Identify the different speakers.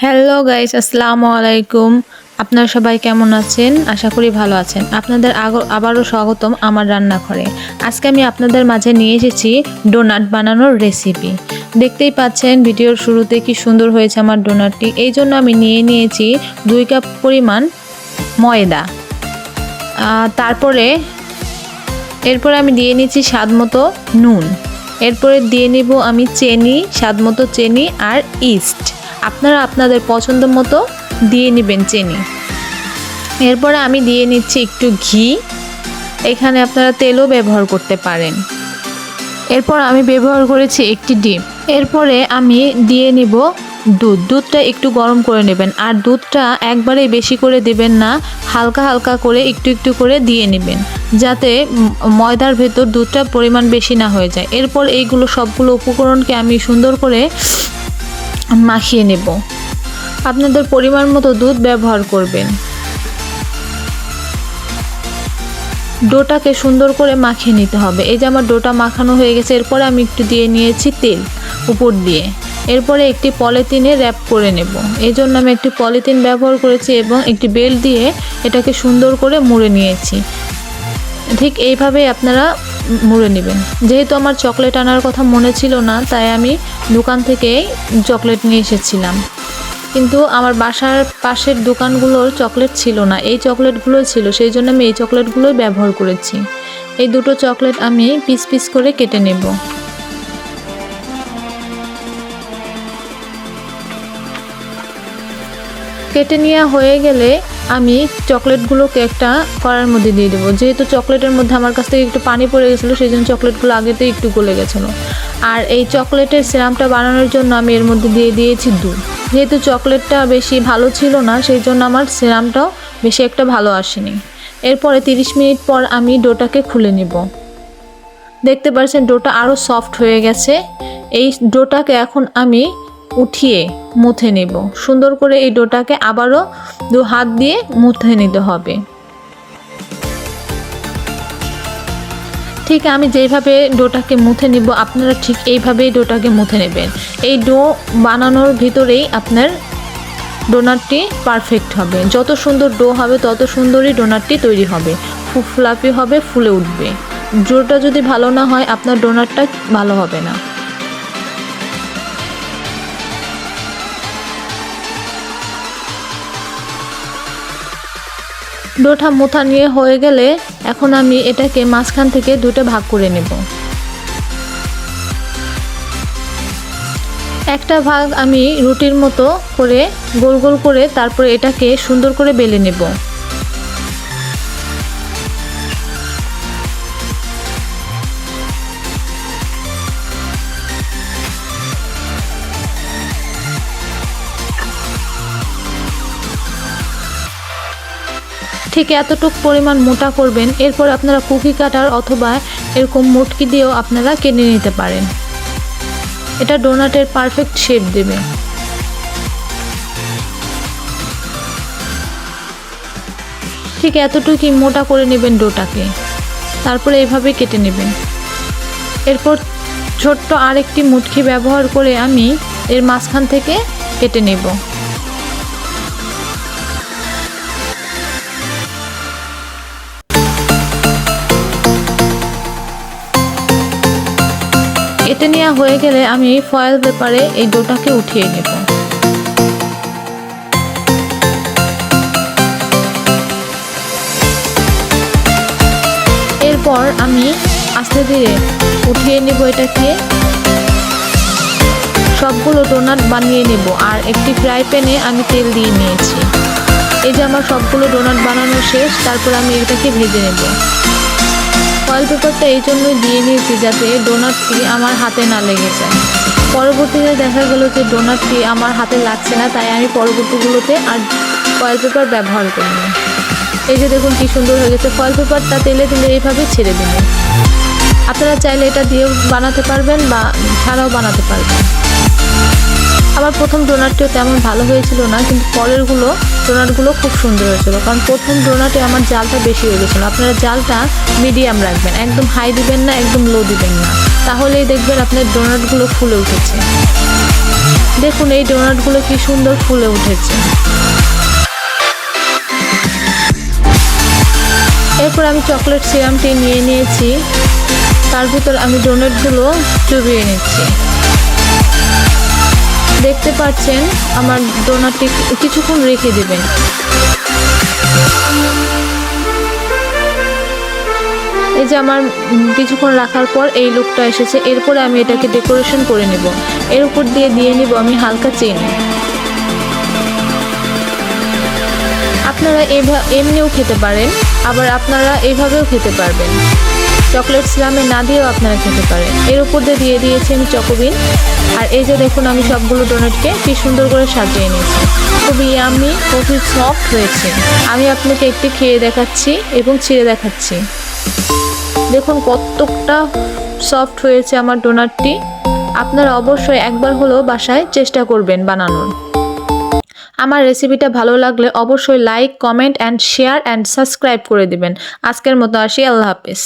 Speaker 1: Hello guys, আসসালামু আলাইকুম। আপনারা সবাই কেমন আছেন? আশা করি ভালো আছেন। আপনাদের আবারও স্বাগতম আমার রান্নাঘরে। আজকে আমি আপনাদের মাঝে নিয়ে এসেছি ডোনাট বানানোর রেসিপি। দেখতেই পাচ্ছেন ভিডিওর শুরুতে কি সুন্দর হয়েছে আমার ডোনাটটি। এই জন্য আমি নিয়েছি 2 কাপ পরিমাণ ময়দা। এরপরে আমি দিয়ে নিচ্ছি স্বাদ মতো নুন। এরপরে দিয়ে নিব আমি চিনি, স্বাদ মতো চিনি আর ইস্ট। আপনারা আপনাদের পছন্দ মতো দিয়ে নেবেন চিনি। এরপরে আমি দিয়ে নিচ্ছি একটু ঘি, এখানে আপনারা তেলও ব্যবহার করতে পারেন। এরপর আমি ব্যবহার করেছি একটি ডিম। এরপরে আমি দিয়ে নিব দুধটা একটু গরম করে নেবেন, আর দুধটা একবারেই বেশি করে দেবেন না, হালকা হালকা করে একটু করে দিয়ে নেবেন, যাতে ময়দার ভেতর দুধটার পরিমাণ বেশি না হয়ে যায়। এরপর এইগুলো সবগুলো উপকরণকে আমি সুন্দর করে মাখিয়ে নেব। আপনাদের পরিমাণ মতো দুধ ব্যবহার করবেন। ডোটাকে সুন্দর করে মাখিয়ে নিতে হবে। এই যে আমার ডোটা মাখানো হয়ে গেছে। এরপরে আমি একটু দিয়ে নিয়েছি তেল উপর দিয়ে। এরপরে একটি পলিথিনে র্যাপ করে নেব। এই জন্য আমি একটি পলিথিন ব্যবহার করেছি এবং একটি বেল্ট দিয়ে এটাকে সুন্দর করে মুড়ে নিয়েছি। ঠিক এইভাবেই আপনারা মুড়ে নেবেন। যেহেতু আমার চকলেট আনার কথা মনে ছিল না, তাই আমি দোকান থেকে চকলেট নিয়ে এসেছিলাম, কিন্তু আমার বাসার পাশের দোকানগুলোর চকলেট ছিল না, এই চকলেটগুলো ছিল, সেই জন্য আমি এই চকলেটগুলোই ব্যবহার করেছি। এই দুটো চকলেট আমি পিস করে কেটে নেব। কেটে নেওয়া হয়ে গেলে আমি চকলেটগুলোকে একটা কড়াইয়ের মধ্যে দিয়ে দেবো। যেহেতু চকলেটের মধ্যে আমার কাছ থেকে একটু পানি পড়ে গেছিলো, সেই জন্য চকলেটগুলো আগেতেই একটু গলে গেছিলো। আর এই চকলেটের সিরাপটা বানানোর জন্য আমি এর মধ্যে দিয়ে দিয়েছি দুধ। যেহেতু চকলেটটা বেশি ভালো ছিল না, সেই জন্য আমার সিরাপটাও বেশি একটা ভালো আসেনি। এরপরে 30 মিনিট পর আমি ডোটাকে খুলে নেব। দেখতে পাচ্ছেন ডোটা আরও সফট হয়ে গেছে। এই ডোটাকে এখন আমি উঠিয়ে মুথে নেব। সুন্দর করে এই ডোটাকে আবারও 2 হাত দিয়ে মুথে নিতে হবে। ঠিক আমি যেইভাবে ডোটাকে মুথে নিব, আপনারা ঠিক এইভাবেই ডোটাকে মুথে নেবেন। এই ডো বানানোর ভিতরেই আপনার ডোনাটটি পারফেক্ট হবে। যত সুন্দর ডো হবে তত সুন্দরই ডোনাটটি তৈরি হবে, ফ্লাফি হবে, ফুলে উঠবে। ডোটা যদি ভালো না হয় আপনার ডোনাটটা ভালো হবে না। ডোটা মুথা নিয়ে হয়ে গেলে এখন আমি এটাকে মাঝখান থেকে 2টা ভাগ করে নেব। একটা ভাগ আমি রুটির মতো করে গোল করে তারপরে এটাকে সুন্দর করে বেলে নেব। ঠিক এতটুকু পরিমাণ মোটা করবেন। এরপর আপনারা কুকি কাটার অথবা এরকম মুটকি দিয়েও আপনারা কেটে নিতে পারেন। এটা ডোনাটের পারফেক্ট শেপ দেবে। ঠিক এতটুকুই মোটা করে নেবেন ডোটাকে, তারপরে এইভাবে কেটে নেবেন। এরপর ছোট্ট আরেকটি মুটকি ব্যবহার করে আমি এর মাঝখান থেকে কেটে নেব। কেটে নেওয়া হয়ে গেলে আমি ফয়েল পেপারে এই ডোটাকে উঠিয়ে নেব। এরপর আমি আস্তে ধীরে উঠিয়ে নেব এটাকে। সবগুলো ডোনাট বানিয়ে নেব। আর একটি ফ্রাই প্যানে আমি তেল দিয়ে নিয়েছি। এই যে আমার সবগুলো ডোনাট বানানো শেষ। তারপর আমি এটাকে ভেজে নেব। ফয়েল পেপারটা এই জন্যই দিয়ে নিয়েছি যাতে ডোনাটটি আমার হাতে না লেগে যায়। পরবর্তীতে দেখা গেল যে ডোনাটটি আমার হাতে লাগছে না, তাই আমি পরবর্তীগুলোতে আর ফয়েল পেপার ব্যবহার করিনি। এই যে দেখুন কি সুন্দর হয়ে গেছে। ফয়েল পেপারটা তেলে এইভাবে ছেড়ে দেবেন। আপনারা চাইলে এটা দিয়েও বানাতে পারবেন বা ছাড়াও বানাতে পারবেন। আমার প্রথম ডোনাটটিও তেমন ভালো হয়েছিল না, কিন্তু পরের ডোনাটগুলো খুব সুন্দর হয়েছিল, কারণ প্রথম ডোনাটে আমার জালটা বেশি হয়ে গেছিলো। আপনারা জালটা মিডিয়াম রাখবেন, একদম হাই দিবেন না, একদম লো দিবেন না, তাহলেই দেখবেন আপনার ডোনাটগুলো ফুলে উঠেছে। দেখুন এই ডোনাটগুলো কি সুন্দর ফুলে উঠেছে। এরপর আমি চকলেট সিরাপটি নিয়ে নিয়েছি, তার ভিতর আমি ডোনাটগুলো চুবিয়ে নিচ্ছি। দেখতে পাচ্ছেন আমার ডোনাটটি কিছুক্ষণ রেখে দেবেন। এই যে আমার কিছুক্ষণ রাখার পর এই লুকটা এসেছে। এরপরে আমি এটাকে ডেকোরেশন করে নেব। এর উপর দিয়ে নিব আমি হালকা চিনি। আপনারা এমনিও খেতে পারেন, আবার আপনারা এইভাবেও খেতে পারবেন। চকলেট সিরাপে না দিয়েও আপনারা খেতে পারেন। এর উপর দিয়ে দিয়েছি আমি চকোবিন। আর এই যে দেখুন আমি সবগুলো ডোনাটকে কি সুন্দর করে সাজিয়ে নিয়েছি। খুবই ইয়ামি, খুবই সফট হয়েছে। আমি আপনাকে একটি খেয়ে দেখাচ্ছি এবং ছিঁড়ে দেখাচ্ছি। দেখুন কতটা সফট হয়েছে আমার ডোনাটটি। আপনারা অবশ্যই একবার হলেও বাসায় চেষ্টা করবেন বানানোর। আমার রেসিপিটা ভালো লাগলে অবশ্যই like, comment and share and subscribe করে দিবেন। আজকের মতো আসি, আল্লাহ হাফেজ।